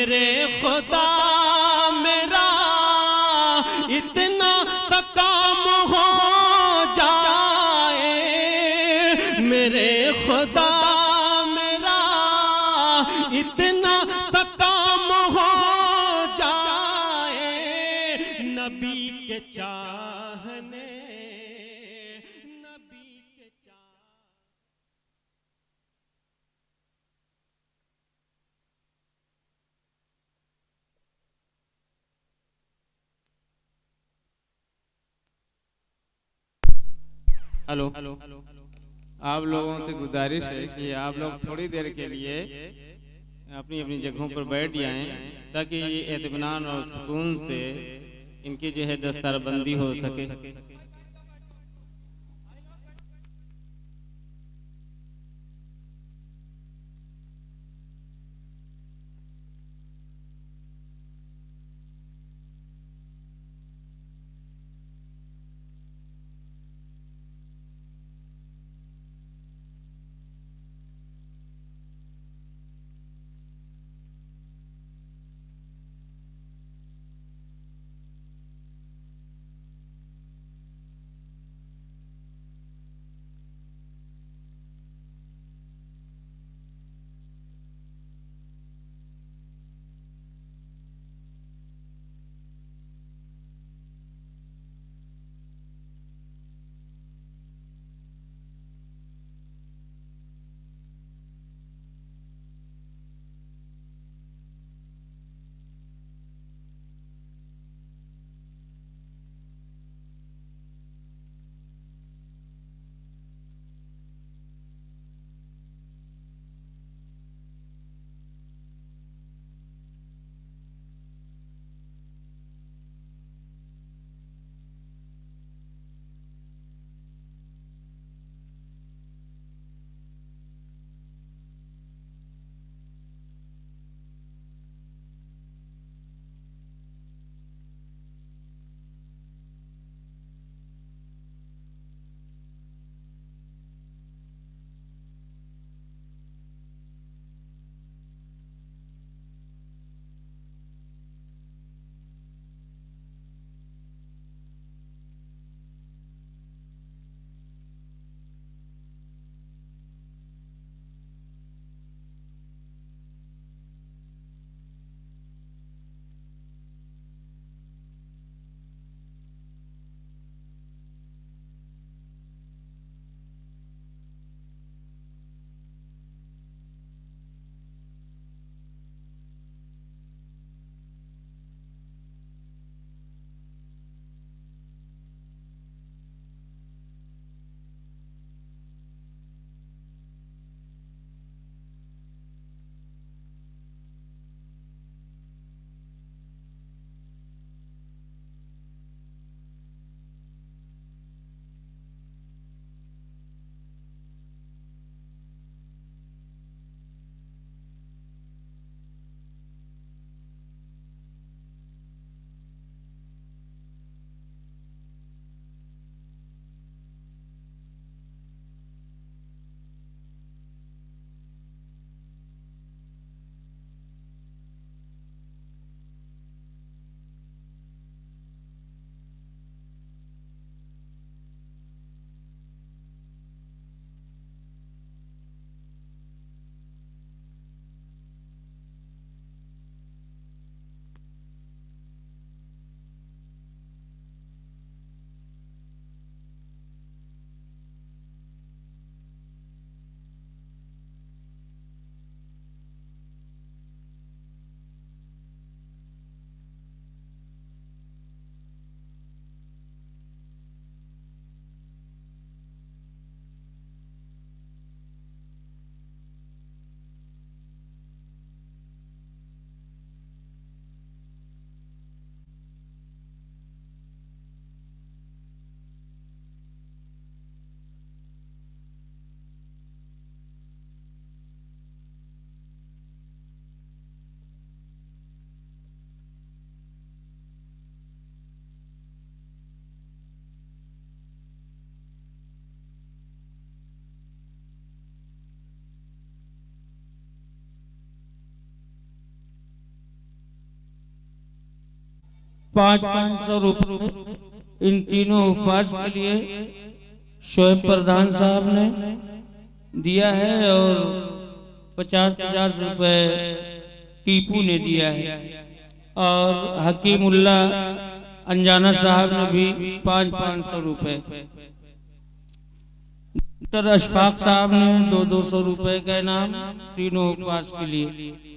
मेरे खुदा मेरा इतना सा काम हो जाए, मेरे खुदा मेरा इतना सा काम हो जाए, नबी के चाहने नबी के हेलो, आप लोगों से गुजारिश है कि आप लोग थोड़ी देर के लिए अपनी अपनी जगहों पर बैठ जाएं ताकि ये इत्मीनान और सुकून से इनकी जो है दस्तारबंदी हो सके। 500 रुपये इन तीनों हुफ़ाज के लिए शोएब प्रधान साहब ने दिया है और 50-50 रुपये टीपू ने दिया है और हकीमुल्ला अंजाना साहब ने भी 500 रुपये। डॉक्टर अशफाक साहब ने 200 रुपये का इनाम तीनों उपवास के लिए।